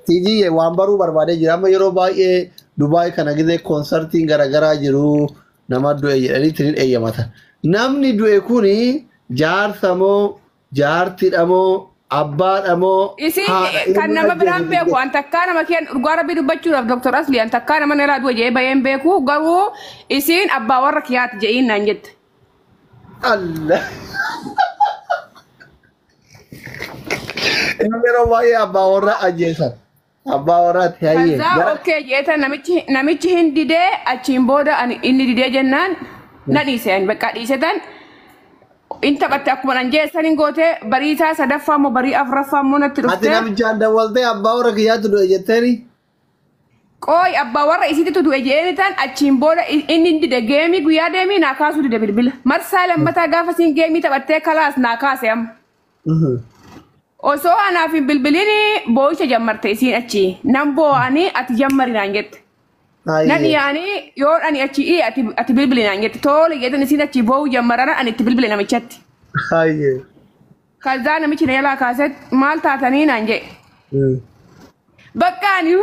TG waan baruu barbaadee jira amma yeroo baay'ee Dubaay kana gidee konsertiin garaagaraa jiru nama du'e jedhanii ittiin eeyyamata. Namni du'e kuni jaarsa moo jaartidha moo abbaadha moo kan nama biraan beeku an takkaa nama keen dhugaa rabbii dubbachuudhaaf Dr. Asli an takkaa nama neraa du'e jedhee baheen beeku garuu isiin abbaa warra kiyaati jedhiin naan jette. Allah. Yeroo baay'ee abbaa warra ajjeesan. Abbaa warraati hayyee. Kazaa okkee jeeta namichi hin didee achiin booda inni didee jennaan na dhiiseen bakka dhiisetan inta batte akkuma nan jeessan hin goote bariisaa sadaffaa moo barii afuraffaa moo natti dhufte. Ati namichaan dawwaltee abbaa warra kiyyaatu du'e jetteeni. Qooy abbaa warra isiitu du'e jeeni tan achiin booda inni dide geemii guyyaa deemii naa kaasuu dide bilbila. Marsaa lammataa gaafa siin geemii taphattee kalaas naa kaase amma. Osoo anaaf hin bilbilini boo'icha jammarte isiin achi nan boo'anii ati jammari naan jette. Nan yaanii yoo ani achi ati bilbili naan jette tole jedhan isiin achi boo'u jammarana ani itti bilbile namichatti. Kazaa namichi na yalaa kaaset maal taatanii naan jedhe. Bakka ani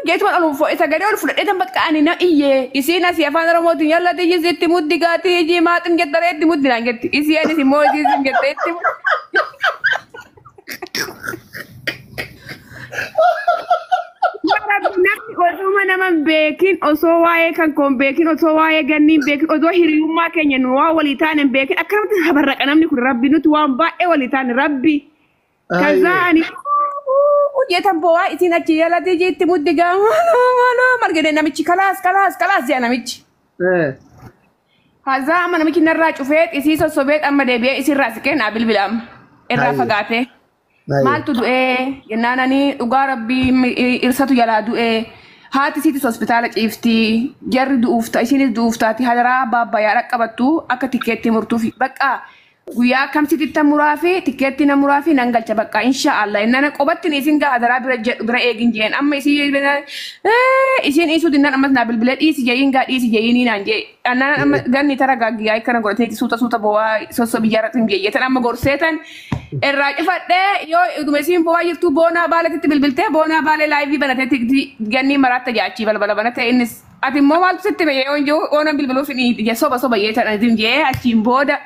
geetuma oluun isa gadee ol fudhadhee tan bakka ani na iyyee isiin asii afaan oromootiin yalla tiyyi sitti muddi gaatii ijii maaxin jettaree itti muddi naan jetti isii anis immoo isiin jettee itti namni osoo nama beekin osoo waa'ee kan koon beekin osoo waa'ee ganniin beekin osoo hiriyummaa keenya nu waa walii taane beekin akkanatti habarraqa namni kun rabbi nuti waan baay'ee walii taane rabbi kazaa ani jeetan boo'aa isiin achi yalati jiitti muddi gaama margede namichi kalaas jea namichi kazaa amma namichi narraa cufeet isii sossobeet amma deebi'ee isirraa siqee naa bilbilaam irraa fagaatee maaltu du'ee jennaananii dhugaa rabbii irsatu jalaa du'ee haati isiitis hospitaala ciiftii jarri du'uufta isiinis du'uuftaati hadaraa baabbayyaa dhaqqabattu akka tikkeetti murtuufi bakka guyyaa akkamsitti muraa fi tikkeetti na muraa fi nan galcha bakka inshaallah innana qobatti isin gaa hadaraa bira eegin jeen amma isiin isuu dinnan ammas naa bilbilee dhiisi jeeyin gaa dhiisi jeeyinii naan jee annaan amma ganni tara gaaggiyaa ikkana godhateeti suuta bowaa sosso biyyaarratti jeeyyetan amma gorseetan irraa cufadhee yoo idumesiin bowaa jirtu boonaa baaleetitti bilbiltee boonaa baalee laayivii banateetti ganni maraatta jaachii balbala banate innis ati immoo maaltu sitti bahee oonan bilbiluuf ni soba yeetan atin jee achiin booda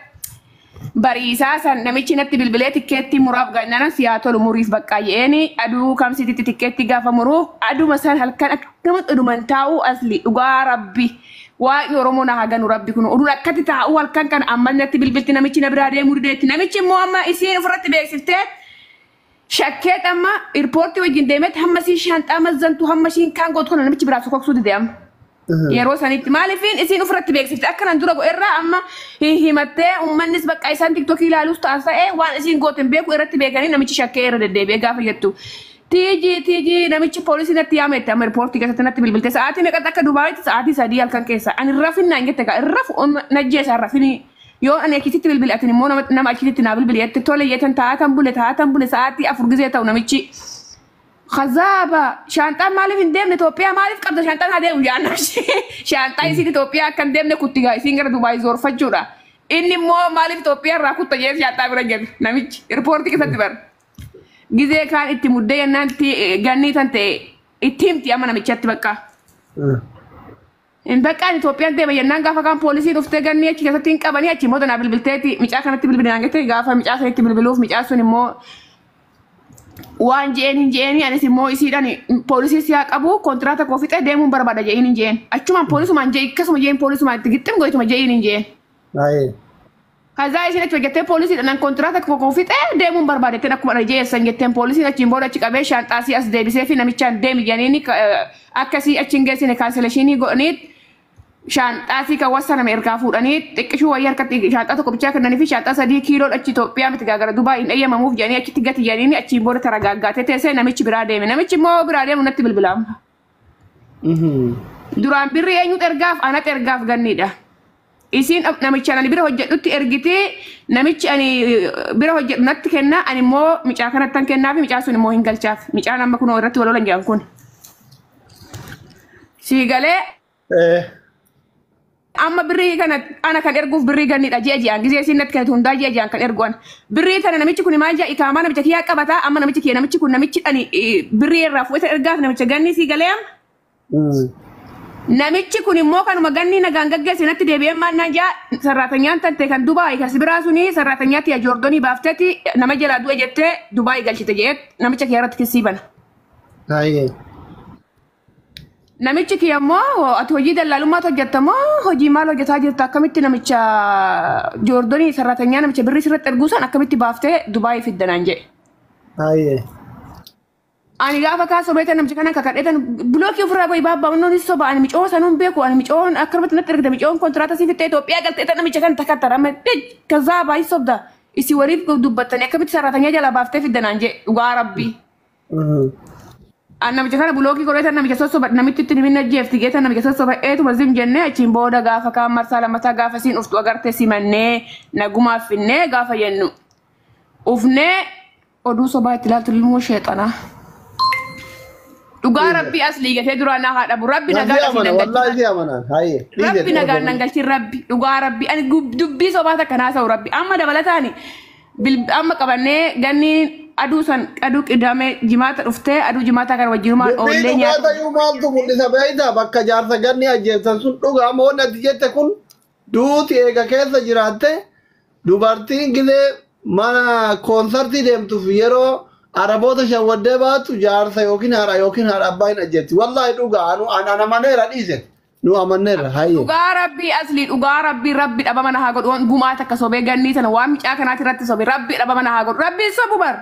bariisaa san namichi natti bilbilee tikkeetti muraaf gannana siyaa tolu muriif bakka jeeni aduu kamsititti tikkeetti gaafa muruuf aduma san halkan akkamatti aduman taa'uu asli dhugaa rabbi waaqni oromoo na haganu rabbi kun oduu akkatti taa'uu halkan kan amma natti bilbilti namichi na biraa deemuu dideetti namichi immoo amma isiin ofirratti beeksiftee shakkeet amma irpoortii wajjin deemetti hamma siin shaanxaa mazzantu hamma siin kaan gootu kana namichi biraa sokoksuu dide amma. Yeroo sanitti maaliifin isiin ofirratti beeksifte akkanan dura irraa amma himattee uummannis bakka isaan tiktokii ilaaluus taasisa'ee waan isiin gooten beeku irratti beekanii namichi shakkee irra deddeebi'ee gaafa jettu. Tiiji namichi poolisii natti yaamette amma riippoortii keessatti natti bilbilte sa'aatii meeqatti akka Dubaayitti sa'aatii 3 halkan keessa ani rafinnaan jette kaa irrafu najjeesaan rafini yoo ani akkisitti bilbile atin immoo nama akkisitti naa bilbile jette tole jetan taa'atan bule sa'aatii 4 gizee ta'u namichi. Khazaba shantaan maaliif hin deemne Itoophiyaa maaliif qabda shantaan haa deemu jaanna shantaa isiin Itoophiyaa akka hin deemne kuttigaa isiin gara Dubaay zoorfachuudha inni immoo maaliif Itoophiyaa irraa kutta jee shantaa bira jedhu namichi riippoortii keessatti bara gizee kaan itti muddee yennaan gannii tan ta'e itti himti amma namichatti bakka in bakkaan Itoophiyaan deema yennaan gaafa kaan poolisiin dhuftee gannii achi keessatti hin qabanii achi immoo danaa bilbilteeti micaa kanatti bilbilinaan jettee gaafa micaa sanitti bilbiluuf micaa sun immoo waan jeeni anis immoo isiidhaan poolisii siyaa qabu kontraata koo fixee deemuun barbaada jeeni jeen achumaan poolisumaan jee akkasuma jeen poolisumaan itti gixxim goytuma jeeni jeen. Kazaa isiin achi hojjettee poolisiidhaan kontraata koo fixee deemuun barbaadetteen akkuma jeessan jetteen poolisiin achiin booda achi qabee shaanxaasii as deebisee fi namichaan deemi jedhaniini akkasii achiin geessine kaanselashinii godhaniit shaanxaasii kan wasaname ergaa fuudhanii xiqqishuu wayii harkatti shaanxaa tokko bichaa kennanii fi shaanxaa 3 kiiloo achi Itoophiyaa miti gaagara Dubaay hin eeyyamamuuf jedhanii achitti gati jedhanii achiin booda taragaaggaatee teessee namichi biraa deeme namichi immoo biraa deemu natti bilbilaama. Duraan birri eenyutu ergaaf anatti ergaaf ganniidha. Isiin namicha ani bira hojjedhutti ergitee namichi ani bira hojjedhu natti kenna ani immoo micaa kanattan kennaa fi micaa sun immoo hin galchaaf micaan amma kunoo irratti walolan jedhan kun. Siigalee amma birrii kana ana kan erguuf birrii gannidha ji'a gisee sinnet kan hundaa ji'a kan erguan birrii kana namichi kun maal ja'i kaama namicha kiyyaa qabata amma namichi kun namichi dhani birrii irraa fuudhee ergaaf namicha ganni si galeem namichi kun immoo kanuma ganni nagaan gaggeesse natti deebi'ee maannaan jaa sarraatanyaan tante kan Dubaay kan sibiraa suni sarraatanyaatti Joordonii baaftetti nama jalaa du'e jettee Dubaay galchite jee namicha kiyyaa irratti kissiibana. Namichi kiyya immoo ati hojii dallaalummaa hojjettamoo hojii maal hojjetaa jirtu akkamitti namicha Joordonii sarraatanyaa namicha birrii sirratti erguusan akkamitti baaftee Dubaay fiddanaan jedhe. Ani gaafa kaasoo beektan namicha kana kakadheetan bulookii ofirraa bahi baabaa wannoon soba ani micoo sanuun beeku ani micoon akkamatti natti ergite micoon kontiraata si fittee Itoophiyaa galteetan namicha kana takattarame kazaa baay'ee sobda isi waliif dubbattanii akkamitti sarraatanyaa jala baaftee fiddanaan jedhe dhugaa rabbii. Namicha kana bulookii godheetan namicha sossoba namitti itti niminna jeefti geetan namicha sossoba eetuma zim jennee achiin booda gaafa kaan marsaa lammataa gaafa siin uftu agartee simannee nagumaaf finnee gaafa jennu ufnee oduu sobaa itti ilaaltu ilmoo sheexanaa. Dhugaa rabbii asli gatee duraan haa dhabu rabbi nagaa rabbi nagaa nangalchi rabbi dhugaa rabbi ani dubbii sobaa takka naasa'u rabbi amma dabalataani amma qabannee ganni aduu san aduu qidame jimaata dhuftee aduu jimaata kan wajjirumaan oollee nyaata. Jimaata yoo maaltu mul'isa beeyta bakka jaarsa ganni ajjeeftan sun dhugaa moo natti jette kun duuti eega keessa jiraatte dubartiin gilee mana koonsartii deemtuuf yeroo Araboota shawwaddee baatu jaarsa yookiin haadha abbaa hin ajjeetti. Wallaahi dhugaa ana maneera dhiise. Nu amanneerra hayyee. Dhugaa rabbii asli dhugaa rabbii rabbi dhaba mana haa godhu gumaa takka sobee gannii sana waan micaa kanaati irratti sobee rabbi dhaba mana haa godhu rabbiin sobu bar.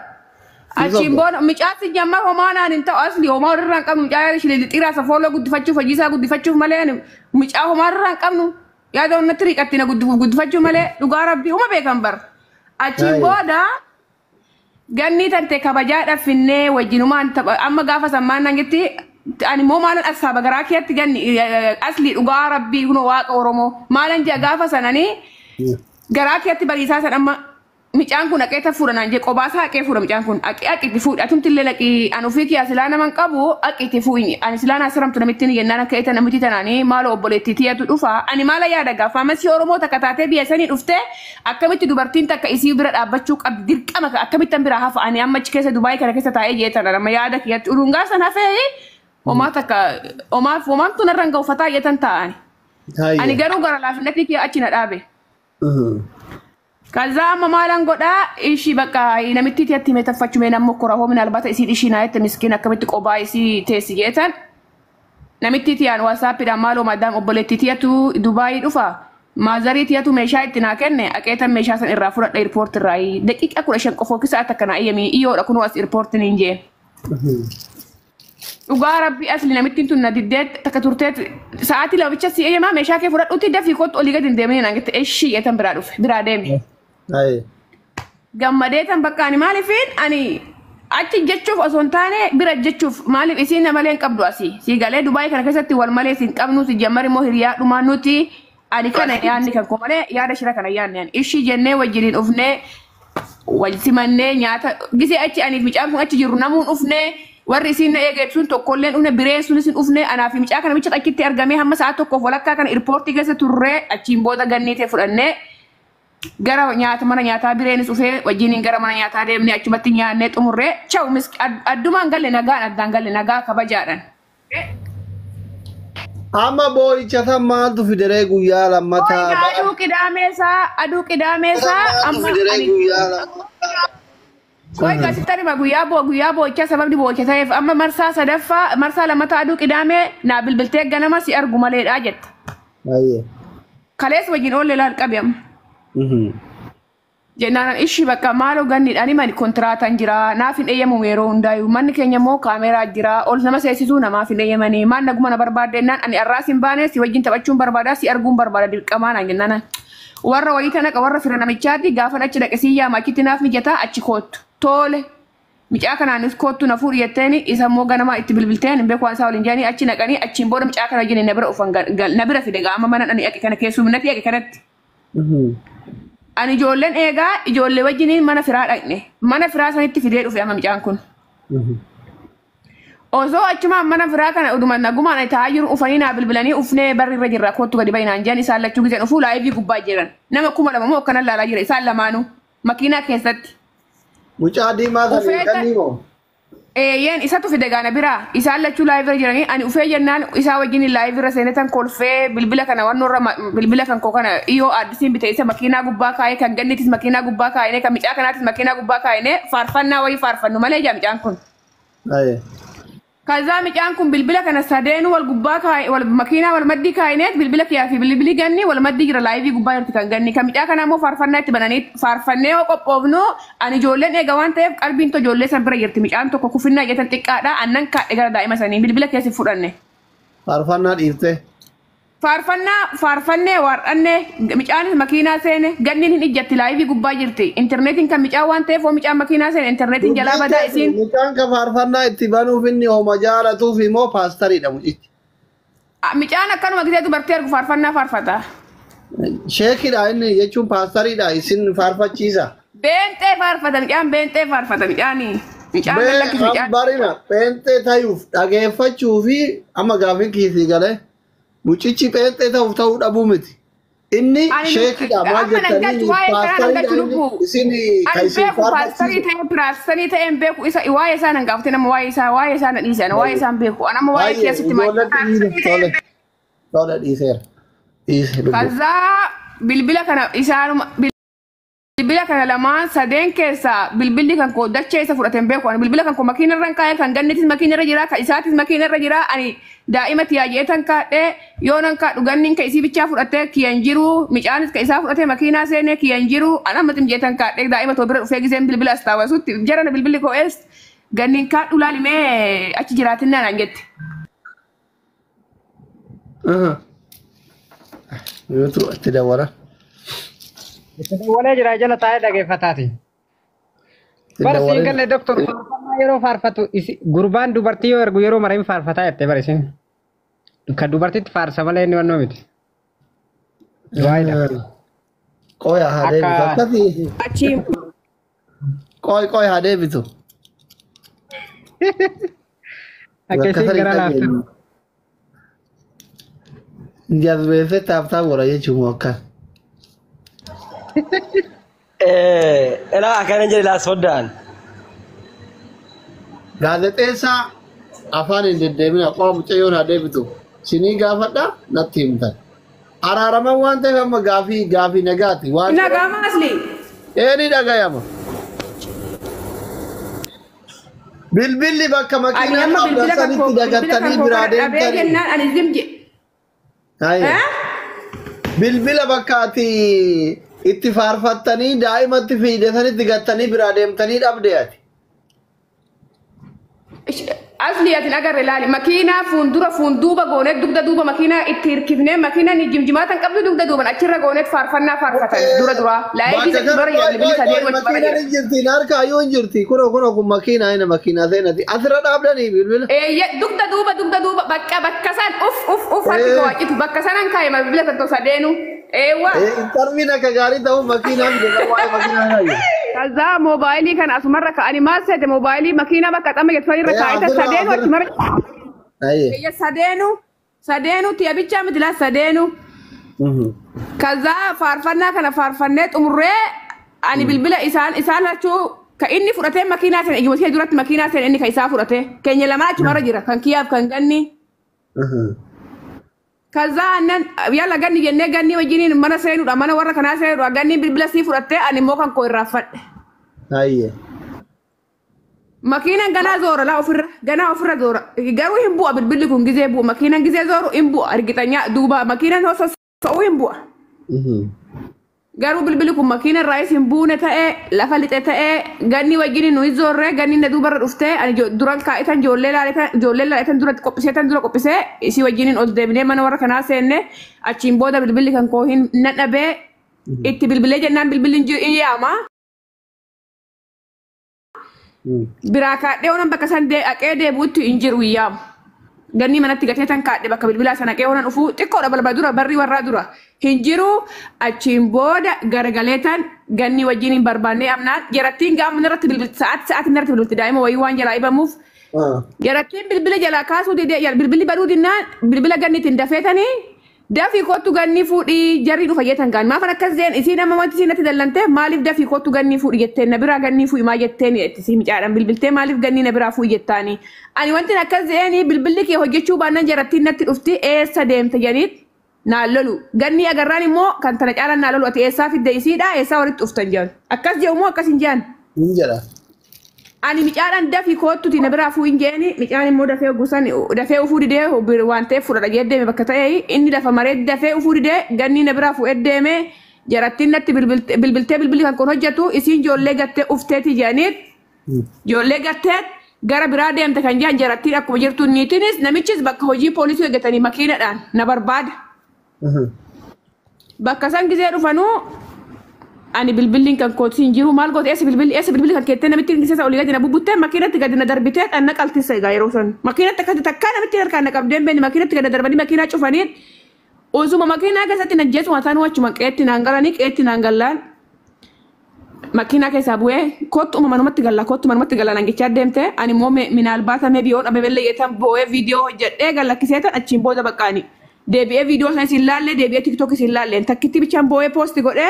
Achiin booda micaatti jammar homaa naan hin ta'u asli homaa irraa hin qabnu micaa yaada shilee xiraa fooloo guddifachuuf hojiisaa guddifachuuf malee micaa homaa irraa hin qabnu yaada onnatti riiqatti na guddifachuuf malee dhugaa rabbii homa beekan bar. Achiin booda ganni tante kabajaadhaaf finnee wajjinumaan amma gaafa sammaan nangetti ani moo maalan asaaba garaa keetti ganni asli dhugaa rabbii kuno waaqa oromoo maalan jaa gaafa sananii garaa keetti bariisaa san amma micaan kun aqeeta fuudhanaan jee qobaasaa aqee fuudha micaan kun aqiitti fuudha atumti illee laqii ani ofii kiyyaa silaa naman qabu aqiitti fuudhi ani silaa naasiramtu namittiin yennaan akka eeta namitti tanaanii maala obboleettii tiyatu dhufa ani maala yaada gaafa amasii oromoo takka taatee biyya sanii dhufte akkamitti dubartiin takka isii bira dhaabbachuu qabdi dirqama akkamittan bira hafa ani amma achi keessa Dubaay kana keessa taa'ee jeetan nama yaada kiyyatti urungaa san hafee homaa takka homaamtu narraan ga'ufataa jeetan taa'ani ani garuu gara laafinatti kiyya achi na dhaabe. Kaza amma maalan godhaa ishii bakka namitti tiyatti meetaffachuu mee nammo kora hoomin albata isii ishii naayette miskiin akkamitti qobaa isii teessi jeetan namitti tiyaan waasaappiidhaan maaloo maadaam obboleettii tiyatu Dubaayii dhufa maazarii tiyatu meeshaa itti naa kenne aqeetan meeshaa san irraa fudhadha irpoorti irraa daqiiqa 15 qofoo kisaa takka naa iyyamii iyyoodha kunuu as irpoortiin hin jeen. Dhugaa rabbii asli namittiin tun na diddeet takka turteet sa'aatii labicha si iyyamaa meeshaa kee fudhadhuutti dafii kottu olii gadi hin deemanii naan jette ishii jeetan biraa dhufe biraa deeme. Gammadeetan bakka ani maaliifin ani achi jechuuf osoo hin taane bira jechuuf maaliif isiin namalee hin qabdu asii si galee Dubaay kana keessatti wal malee siin qabnu si jammari immoo hiriyaa dhumaan nuti ani kana yaadni kan koo malee yaada shira kana yaadni ani ishii jennee wajjiniin ufnee wal simannee nyaata gisee achi aniif micaan kun achi jiru namuun ufnee warri isiin na eegeebsuun tokkolleen ufne bireen sunis ufne anaa fi micaa kana micha akkitti argamee hamma sa'a tokkoof walakkaa kana irpoortii keessa turree achiin booda ganniitee fudhannee gara nyaata mana nyaataa bireenis ufee wajjiniin gara mana nyaataa deemnee achumatti nyaannee xumurree chaw addumaan galle nagaan addaan galle nagaa kabajaadhaan. Amma boo'icha san maaltu fideree guyyaa lammataa? Aduu qidaameesaa amma Koi kasitani ma guyyaa boo'icha sababni boo'icha ta'eef amma marsaa sadaffaa marsaa lammataa aduu qidaamee naa bilbiltee ganama si argu maleedhaa jetta. Kalees wajjin oolle laal qabi amma. Jennaan ishii bakka maaloo ganniidhaan mani kontiraataan jira naaf hin eeyyamu yeroo hundaayyuu manni keenya immoo kaameeraa jira ol nama seessisuu namaaf hin eeyyamanii maan naguma na barbaaddennaan ani arraas hin baane si wajjin taphachuun barbaada si arguun barbaada dirqamaan aan jennaan warra wayii tana warra fira namichaatti gaafa achi dhaqe si yaama achitti naaf mijataa achi koottu tole micaa kanaanis koottu na fuudhi jetteeni isa immoo ganamaa itti bilbilteen hin beeku waan isaa waliin jedhanii achi naqanii achiin booda micaa kana wajjin na bira ufan na bira fide gaama mana ani aqe kana keessuminatti aqe kanatti. Ani ijoolleen eegaa ijoollee wajjiniin mana firaa dhaqne mana firaa sanitti fidee dhufe amma micaan kun. Osoo achuma mana firaa kana uduma nagumaan ay taa'aa jiru ufanii naa bilbilanii ufnee barri irra jirra kottu gadi bayinaan jiran isaan lachuu giseen ufuu laayivii gubbaa jiran nama 2,000 moo akkanan laalaa jira isaan lamaanuu makiinaa keessatti. Mucaa diimaa kan kannii moo? Yeen isatu fide gaana biraa isaan lachuu laayivii irra jiranii ani ufee jennaan isaa wajjin laayivii irra seenetan kolfee bilbila kana wannoorra bilbila kan koo kana iyoo addisiin bite isa makiinaa gubbaa kaayee kan gannitis makiinaa gubbaa kaayee kan micaa kanaatis makiinaa gubbaa kaayee faarfannaa wayii faarfannu malee jaa micaan kun. Kaza micaan kun bilbila kana sadeenu wal gubbaa kaayee wal makiinaa wal maddii kaayeet bilbila kiyyaa fi bilbili ganni wal maddii jira laayivii gubbaa jirti kan ganni kan micaa kana immoo faarfannaa itti bananii faarfannee yoo qophoofnu ani ijoolleen eega waan ta'eef qalbiin to ijoollee san bira jirti micaan tokko kufinnaa jetan xiqqaadha annan kaadhe gara daa'ima sanii bilbila keessi fudhanne. Faarfannaa dhiiftee. Faarfannee waar'annee micaanis makiinaa seene ganniin hin ijjatti laayivii gubbaa jirti intarneetiin kan micaa waan ta'eef micaan makiinaa seene intarneetiin jalaa badaa isiin. Micaan kan faarfannaa itti banuuf inni hooma jaalatuuf immoo paastariidha mucichi. Micaan akkanuma gisee dubartii argu faarfannaa faarfata. Sheekidha inni jechuun paastariidha isin faarfachiisa. Beenxee faarfata micaan beenxee faarfata micaanii. Micaan lallakkis micaan. Barina beenxee tayuuf dhageeffachuu fi amma gaafiin kiisii galee. Mucichi peenxee ta'uu dhabuu miti. Inni sheekidha maal jettanii paastarii isin kan isin paastarii ta'een beeku isa waa'ee isaa nan gaafate nama waa'ee isaa na dhiise waa'ee isaa beeku anama waa'ee keessatti maal. Tola dhiiseera. Kazaa bilbila kana isaanuma bilbila kana lamaan sadeen keessaa bilbilli kan koo dachee isa fudhateen beeku ani bilbila kan koo makiina irra kaayee kan gannitis makiina irra jira kan isaatis makiina irra jira ani daa'ima tiyaajeetan kaadhee yoo nan kaadhu ganniin ka isii bichaa fudhatee kiyyan jiru micaanis ka isaa fudhatee makiinaa seenee kiyyan jiru anamma timjeetan kaadhee daa'ima too bira dhufee giseen bilbila as taawwasutti jarana bilbilli koo ees ganniin kaadhu laalimee achi jiraatinnaan an jette. Yuutu itti dawwala. Wala jira jala taa'ee dhageeffataati. Barsiin galee doktor faarfannaa yeroo faarfatu gurbaan dubartii yoo ergu yeroo maraa faarfataa jettee barsiin. Kan dubartiitti faarsa malee inni wannoo miti. Qoya haa deebitu akkasii. Achiin. Qoy haa deebitu. Akkasiin gara laaftu. Jazbeessee taaptaa bora jechuun akka. Ela akkana jedhe laasfoddaan. Gaazexeessaa afaan hin deddeebina qofa mucayyoon haa deebitu. Sinii gaafadha natti himtan. Araaraman waan ta'eef amma gaafii nagaati. Nagaama asli. Eeni dhagayama. Bilbilli bakka makiinaa dhaabbatanitti dagattanii biraa deemtanii. Bilbila bakka ati itti faarfattanii daa'imatti fiidesanitti gattanii biraa deemtanii dhabde ati. Asli ati agarre laali makiinaa fuunduuba goonet dugda duuba makiinaa itti hirkifnee makiinaa ni jimjimaatan qabdu dugda duuban achirra goonet faarfannaa faarfatan dura laayii bara bilbila sadee wajji bara makiinaa ni jirti harka yoo hin jirti kuno kun makiinaa ina makiinaa seenati asirra dhaabdanii bilbila. Dugda duuba bakka san uf harki kawaacitu bakka sanan kaa'e bilbila tokko sadeenu. Interviin akka gaarii ta'u makiinaa fide waa'ee makiinaa haayyu. Kaza mobaayilii kan asumarra ka'ani maal seete mobaayilii makiinaa bakka xamma jettu irra kaa'ite sadeenu achumarra. Sadeenu tiya bichaa miti laa sadeenu. Kaza faarfannaa kana faarfannee xumurree ani bilbila isaan lachuu ka inni fudhatee makiinaa sana iyyuu ishee duratti makiinaa sana inni ka isaa fudhatee keenya lamaan achumarra jira kan kiyyaaf kan ganni. Kaza anan yalla ganni jennee ganni wajjiniin mana seenuudha mana warra kanaa seenuudha ganni bilbila sii fudhattee ani immoo kan koo irraafadhe. Ayyee. Makiinaan ganaa zoora laa ofirra zoora garuu hin bu'a bilbilli kun gizee bu'a makiinaan gizee zooru hin bu'a argitanya duuba makiinaan soso'uu hin bu'a. Garuu bilbilli kun makiina irraayis hin buune ta'ee lafa lixe ta'ee ganni wajjiniin nuyi zoorree ganni na duubarra dhuftee ani duran kaa'itan ijoollee laaletan dura qophisee isii wajjiniin ol deebinee mana warra kanaa seenne achiin booda bilbilli kan koo hin nadhabee itti bilbilee jennaan bilbilli hin yaama. Biraa kaadhee oonan bakka san dhaqee deebuutti hin jiru yaamu. Ganni manatti gateetan kaadhe bakka bilbilaa sana dhaqee oonan dhufuu xiqqoodha balbala dura barri warraa dura hin jiru achiin booda garagaleetan ganni wajjin hin barbaannee amnaan jarattiin gaafuma irratti bilbilti sa'aatiin irratti bilbilti daa'ima wayii waan jalaa ibamuuf Jarattiin bilbila jalaa kaasuu didee bilbilli baduu dinnaan bilbila ganniitiin dafeetanii dafii kottu gannii fuudhii jarri dhufa jettan gaan maafan akkas jeen isiin amma wanti isiin natti dallantee maaliif dafii kottu gannii fuudhi jetteen na biraa gannii fuudhi maa jetteen itti micaadhaan bilbiltee maaliif gannii na biraa fuudhi jettaanii ani wanti akkas jeeni bilbilli kee hojjechuu baannaan jarattiin natti dhufti eessa deemte janiit naan lolu gannii agarraan immoo kan tana caalaan naan lolu ati eessaa fidde isiidha eessaa walitti dhuftan jaan akkas jee immoo akkas hin jaan. Hin jedha. Ani micaadhaan dafii kottu na biraa fuudhi jeeni micaan immoo dafee gusan dafee ufuu didee waan ta'eef fudhadha jeddeeme bakka ta'e inni lafa maree dafee ufuu didee gannii na biraa fuudhee deeme jarattiin natti bilbiltee bilbilli kan kun hojjetu isiin ijoollee gattee ufteeti jedhaniit ijoollee gattee gara biraa deemte kan jedhan jarattiin akkuma jirtu niitinis namichis bakka hojii poolisii hojjetanii makiinadhaan na barbaada. Bakka san gisee dhufanuu ani bilbilliin kan kootiin jiru maal goote eessa bilbilli kan keettee namitti ingilisa olii gadi na bubbuttee makiinatti gadi na darbitee dhanna qaltisa egaa yeroo san makiinatti akkasi takkaa namitti harkaan na qabdeen beeni makiinatti gadi darbanii makiinaa cufaniin osuma makiinaa keessatti na jeesu mataan wachuma qeetti naan galanii qeetti naan gallaan makiinaa keessaa bu'ee kottu manumatti gallaa kottu manumatti gallaa nangichaa deemte ani immoo minaal baatamee biyyoon dhabe belleeyyeetan bo'ee viidiyoo hojjedhee gallakkiseetan achiin booda baqqaani deebi'ee viidiyoo sana isin laallee deebi'ee tiktook isin laalleen takkitti bichaan bo'ee poosti godhee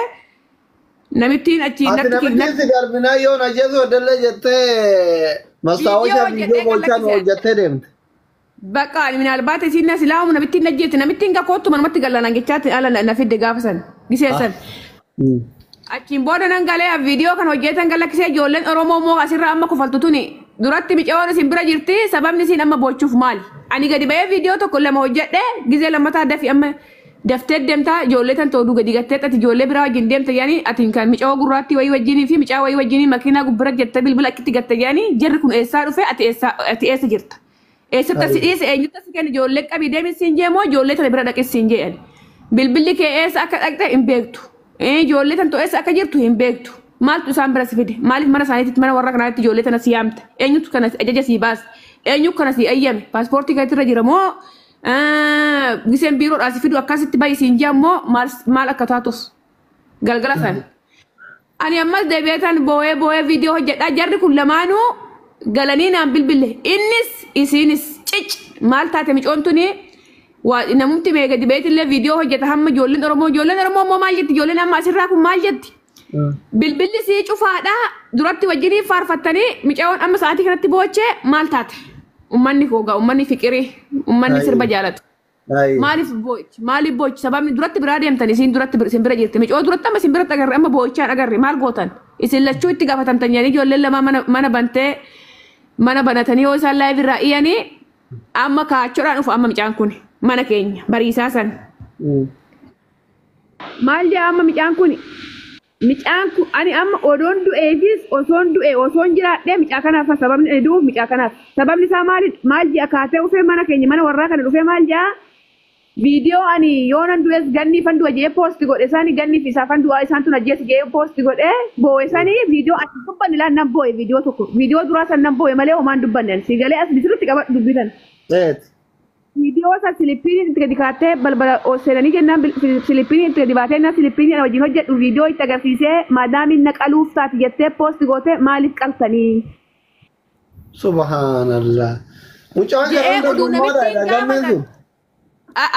namittiin achiin namittiin si garbinaa yoo na jeesu hodallee jettee mastaawoshaa viidiyoo bolchaan hojjettee deemte. Bakka minaal baate isin na silaamu namittiin na jeetti namittiin ka kottu manumatti gallaa nangichaatti ala na fidde gaafa san giseessan. Achiin booda nan galee viidiyoo kan hojjetan gallakkisee ijoolleen Oromoo moo asirraa amma kufaltu tuni duratti micoon isin bira jirti sababni isin amma boochuuf maali? Ani gadi ba'ee viidiyoo tokko lama hojjedhe gisee lammataa dafi amma daftee deemtaa ijoollee tan ta'uu gadi gattee ati ijoollee biraa wajjin deemte yaani ati kan micoo gurraatti wayii wajjinii fi micaa wayii wajjinii makiinaa gubbira jettee bilbila akkitti gatte yaani jarri kun eessaa dhufe ati eessa jirta? Eessatti asi dhiise eenyutti asi kenna ijoollee qabii deemisiin jee moo ijoollee tana bira dhaqisiin jee bilbilli kee eessa akka dhaqxe hin beektu. Ijoollee tan to'eessa akka jirtu hin beektu. Maaltu isaan bira si fide? Maaliif mana isaaniitti mana warra kanaatti ijoollee tana si yaamte? Eenyutu kana ajaja si baase? Eenyu kana si ayyame? Paaspoortii keetti irra jira moo giseen biiroodhaa si fidu akkasitti baay'ee siin jaa moo maal akka taatus? Galgala sana. Ani ammas deebi'eetan boo'ee viidiyoo hojjedhaa jarri kun lamaanuu galanii naan bilbille. Innis isiinis cic maal taate micoomtuni namumti mee gadi beetillee viidiyoo hojjeta hamma ijoolleen Oromoo immoo maal jetti ijoolleen amma asirraa kun maal jetti bilbilli sii cufaadha duratti wajjinii faarfattanii micaawwan amma sa'aatii kanatti boochee maal taate ummanni koogaa ummanni fiqirii ummanni sirba jaalatu maaliif boochi sababni duratti biraa deemtan isiin duratti isin bira jirti micoo duratti amma isin biratti agarre amma boochaan agarre maal gootan isin lachuu itti gaafatamtan jedhanii ijoolleen lamaa mana bantee mana banatanii yoo isaan laayif irraa iyanii amma kaachoodhaan dhufu amma micaan kun mana keenya bariisaa san maal jaa amma micaan kun ani amma odoon du'eefis osoon jiraadhee micaa kanaaf sababni du'uuf micaa kanaaf sababni isaa maal jaa kaatee dhufee mana keenya mana warraa kana dhufee maal jaa viidiyoo ani yoonan du'es ganni fan du'a jee poosti godhe isaanii ganni fi isaa fan du'a isaan tun ajjees jee poosti godhe boo'e isaanii viidiyoo ati dubbanne laan nan boo'e viidiyoo tokko viidiyoo duraa san nan boo'e malee homaan dubbanne si galee as bisirratti qabadhu dubbitan. Video sa Filippiin itti gadi kaattee balbala seenanii jennaan Filippiin itti gadi baatee na Filippiin wajjin hojjedhu viidiyoo itti agarsiisee maadaamiin na qaluuf taati jettee poosti gootee maaliif qaltanii? Subhanallah. Mucaan garaan dargummaadha gammeen sun.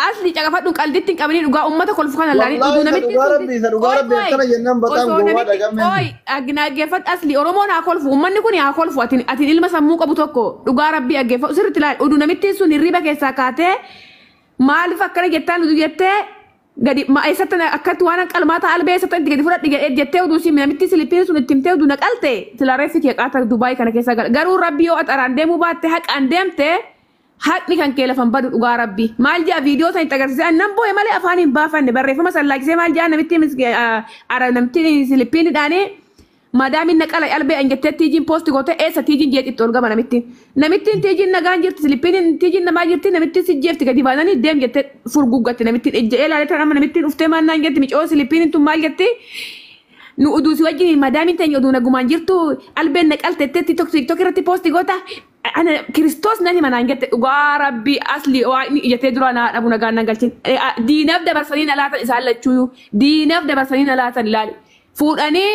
Asli caqafadhu qalditti hin qabanii dhugaa uummata kolfu kana laanii dhuguu namitti dhugaa rabbii akkana jennaan bataan gowwaadha gammeen. Oy agnaaggeeffadhu asli Oromoon haa kolfu uummanni kun haa kolfu atiin ilma sammuu qabu tokko dhugaa rabbii aggeeffadhu sirriitti ilaali oduu namitti sun hirriba keessaa kaatee maaliif akkana jettaan nuti jettee gadi eessatti akkatti waan qalmaata albee eessatti itti gadi fudhadhi jettee oduu si namitti Filippiin sun itti himtee oduu na qalte tilareeffi kee qaata Dubaay kana keessa garuu rabbii yoo axaraan deemuu baatte haqaan deemte haqni kan kee lafan badu dhugaa rabbii maal jaa viidiyoo san itti agarsiise nan boo'e malee afaaniin baafanne barreeffama sallaakisee maal jaa namitti Filippiinidhaanii maadaamiin na qala albee anjettee tiijiin poosti gootee eessa tiijiin jeexitti ol gama namittiin tiijiin nagaan jirti Filippiiniin tiijiin namaa jirti namittiin sijjeefti gadi baananii deem jettee furguggatti namittiin ejja'ee ilaalee amma namittiin dhuftee maannaan jetti micoo Filippiiniin tun maal jetti nu uduu si wajjin maadaamiin teenya oduu nagumaan jirtu albeen na qaltettee tiktok irratti poosti goota ana Kiristoos nani manaan jette dhugaa rabbii asli waaqni ijatee dura na dhabu nagaan nan galchin diinaaf dabarsanii na laatan isaan lachuu diinaaf dabarsanii na laatan ilaali fuudhanii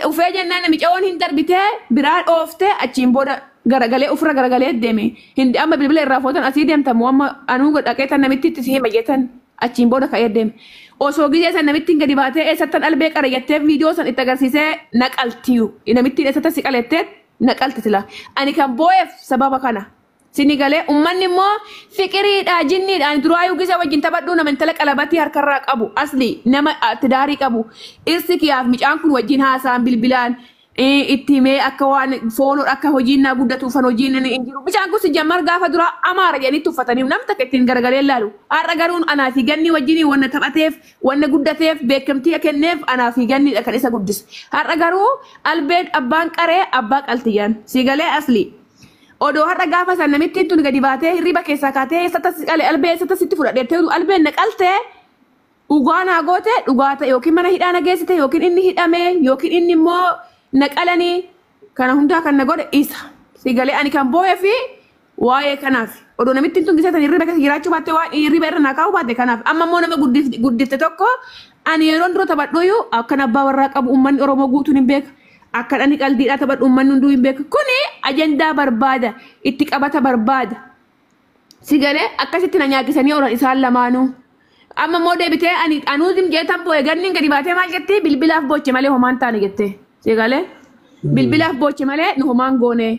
ufee jennaan namicha waan hin darbitee biraa dhooftee achiin booda garagalee ofirra garagalee deeme hindi amma bilbila irraa footan asii deemtamu amma anuu dhaqeetan namitti itti sihee mayyetan achiin booda ka'ee deeme osoo gizee san namitti gadi baatee eessattan albee qarayyattee viidiyoo san itti agarsiisee naqaltiyu namitti eessatti si qalettee naqalti sila ani kan boo'eef sababa kana sini galee ummanni immoo fiqiriidha jinniidhaan duraayyuu gizee wajjin taphadhuu nama intala qalabatii harkarraa qabu asli nama tidaarii qabu irsi kiyaaf micaan kun wajjin haasaan bilbilaan itti mee akka waan foonoo akka hojiin naa guddatuufan hojiin inni hin jiru bishaan kun si jammar gaafa dura amaara jedhanitti uffatanii nam takka ittiin garagalee ilaalu har'a garuun anaa fi ganni wajjin wanna taphateef wanna guddateef beekamtii kenneef anaa fi ganniidha kan isa guddise har'a garuu albeen abbaan qaree abbaa qaltiyyaan si galee asli odoo har'a gaafa san namittiin tun gadi baatee hirriba keessaa kaatee eessatti si qalee albee eessatti sitti fudhadheettee albeen naqaltee dhugaanaa goote dhugaata yookiin mana hidhaa nageessite yookiin inni hidhame yookiin inni immoo naqalanii kana hundaa kan na godhe isa si galee ani kan boo'ee fi waa'ee kanaaf odoo namitti tun gisatan hirriba keessa jiraachuu baatte waan hirriba irra naa kaa'uu baatte kanaaf amma immoo nama guddifte tokko ani yeroon dura taphadhuyyuu akkan abbaa warraa qabu uummanni Oromoo guutuun hin beeka akka dhani qaldiidhaa taphadhu uummanni hunduu hin beeka kuni ajandaa barbaada itti qabata barbaada si galee akkasitti na nyaakisanii oran isaan lamaanuu amma immoo deebitee ani anuusim jeetan boo'ee ganniin gadi baatee maal jettee bilbilaaf booche malee homaan taane jettee Segale, bilbilaaf booche malee nu homaan goone.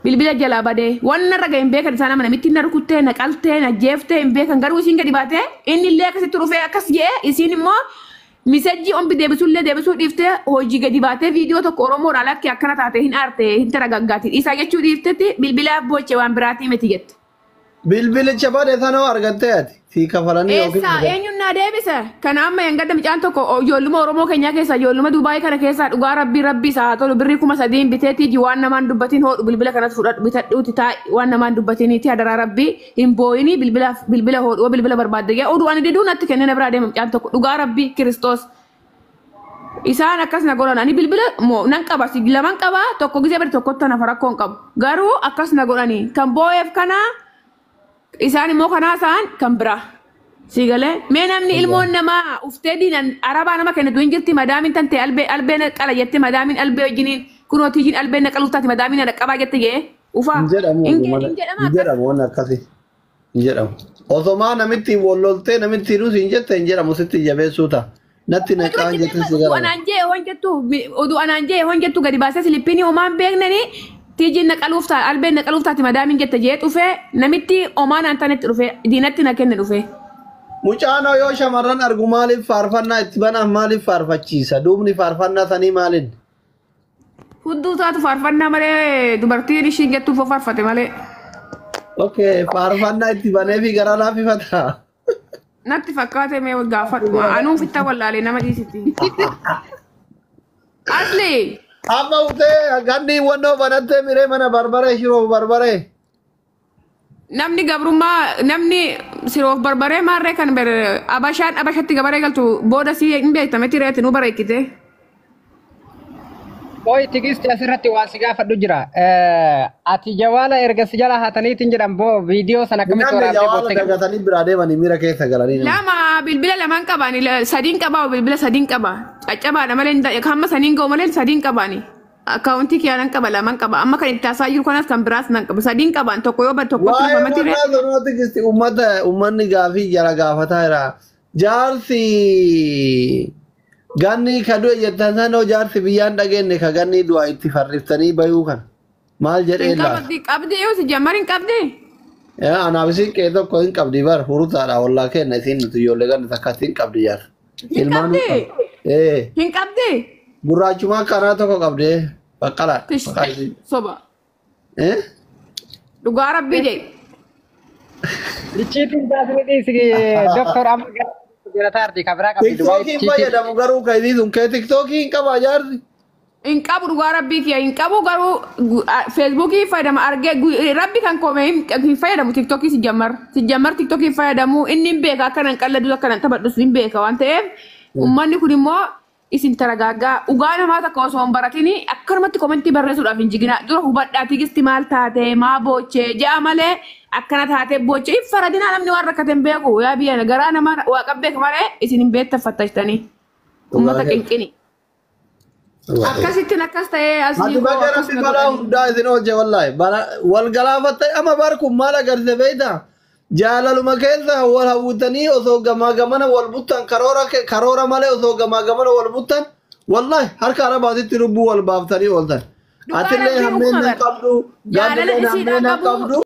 Bilbila jalaa badee wanna raga hin beekan isaan mana mitti na rukuttee na qaltee na jeeftee hin beekan garuu isiin gadi baatee inni illee akkasitti dhufee akkas jedhee isiin immoo misejjii ombi deebisuullee deebisuu dhiiftee hojii gadi baatee viidiyoo tokko Oromoodhaan lakki akkana taatee hin aarte hin taragaggaatiin isaa jechuu dhiiftetti bilbilaaf booche waan biraatii miti jette. Bilbilicha badee sanoo argattee ati sii kafalanii yookiin eenyuun naa deebise kana amma yangada micaan tokko ijoolluma Oromoo keenyaa keessa ijoolluma Dubaayii kana keessa dhugaa rabbii isaa tolu birrii 3,000 biteetii waan namaan dubbatiin hodhu bilbila kanas fudhadhu bitadhuuti taa'e waan namaan dubbatiniiti hadaraa rabbii hin booyinii bilbila hodhu bilbila barbaadde gee oduu ani diduu natti kennee biraa deema micaan tokko dhugaa rabbii Kiristoos isaan akkas na godhan ani bilbila nan qaba si laman qaba tokko gisee bari tokkotti na farakkoon qabu garuu akkas na godhanii kan boo'eef kana isaan immoo kanaa isaan kan biraa si galee mee namni ilmoon namaa uftee diinan arabaa nama kennitu hin jirti madaamin tante albeen qala jette madaamin albee wajjiniin kunooti jin albeen qaluutaati madaamin dhaqqabaa jette jee ufaa hin jedhamu waan akkasi hin jedhamu osomaa namitti walloltee namitti hidhuus hin jette hin jedhamu sitti jabeessuu ta'a natti naqaan jette si gara oduu anaan jee hon jettu gadi baasee silippiinii homaan beeknanii Tijin naqaluufta albeen naqaluuftaati madaamin jette jee dhufee namitti omaan antanetti dhufee diinatti na kenne dhufee. Mucaanoo yoo shamarran argu maaliif faarfannaa itti banaaf maaliif faarfachiisa duubni faarfannaa sanii maalin? Hudduu taatu faarfannaa malee dubartiin ishiin jettuuf faarfate malee. Okay faarfannaa itti banee fi gara laafifata. Natti fakkaate mee gaafadhu anuu fitta wallaalee nama dhiisiti. Asli. Amma utee ganni wannoo banattee miree mana barbaree shiroof barbaree. Namni gabrummaa namni siroof barbaree maarree kan abashaan abashatti gabaree galtu booda si hin beektametti reetti nu bareechite. Boy tigisti asirratti waan si gaafadhu jira. Ati jawaala erga si jala haataniitiin jedhan boo viidiyoo sana akkamitti waraabdee boottee galu. Gatanii biraa deemanii miira keessa galanii. Lama bilbila lamaan qabaani sadiin qabaa bilbila sadiin qabaa. Caccabaadha malee hamma saniin ga'u malee sadiin qabaani. Akkaawuntii kiyaanan qaba lamaan qaba amma kan itti haasaa jiru kanas kan biraas nan qaba sadiin qabaan tokko yoo tokko tuufamatti ree. Waa tigisti uummanni gaafii jara gaafataa jira. Jaarsi ganni kaduu jettan sanoo jaarsi biyyaan dhageenye ka ganni du'aa itti farriftanii bayuu kan maal jedhee laata. Qabdi yoo si jammarin qabdi. Anaafisi qee tokko hin qabdi bar hurutaadha wallaa kenna isiin nuti ijoollee ganni takkatti hin qabdi jaarsi. Hin qabdi. Hin qabdi. Gurraachuma kanaa tokko qabdee baqqalaa. Soba. Dhugaa rabbii jee. Lichiitiin taasifamee dhiisii doktor amma Jirataarti kabira qabdi TikTokiin fayyadamu garuu kaydii sun kee TikTokii hin qabaa jaarsi. Hin qabu dhugaa rabbii kiyya hin qabu garuu Feesbuukii fayyadama argee rabbi kan koomee hin fayyadamu TikTokii si jammar TikTokii fayyadamu inni hin beeka akkanan qalladuu akkanan taphadhus hin beeka waan ta'eef uummanni kun immoo isin taragaaggaa dhugaa namaa takka osoo hin baratini akkanumatti komentii barreessuudhaaf hin jigina dura hubadhaa tigisti maal taate maa boochee ja'a malee akkana taate boochee faradinaa namni waan rakkate hin beeku yaa biyya garaa namaa waa qabbeek malee isin hin beektan fattashtanii uummata qinqini. akkasitti akkas ta'ee asii Ati bakka rabbi balaa hundaa isin oolche wallaahi. Wal galaafattee ama barkuun maal agarsiise beektaa? Jaalaluma keessa wal hawwatanii osoo gamaa gamana wal buttan karoora malee osoo gamaa gamana wal buttan wallaahi harka arabaatitti lubbuu wal baaftanii ooltan. Atillee hammeen qabdu, gaadillee hammeen qabdu.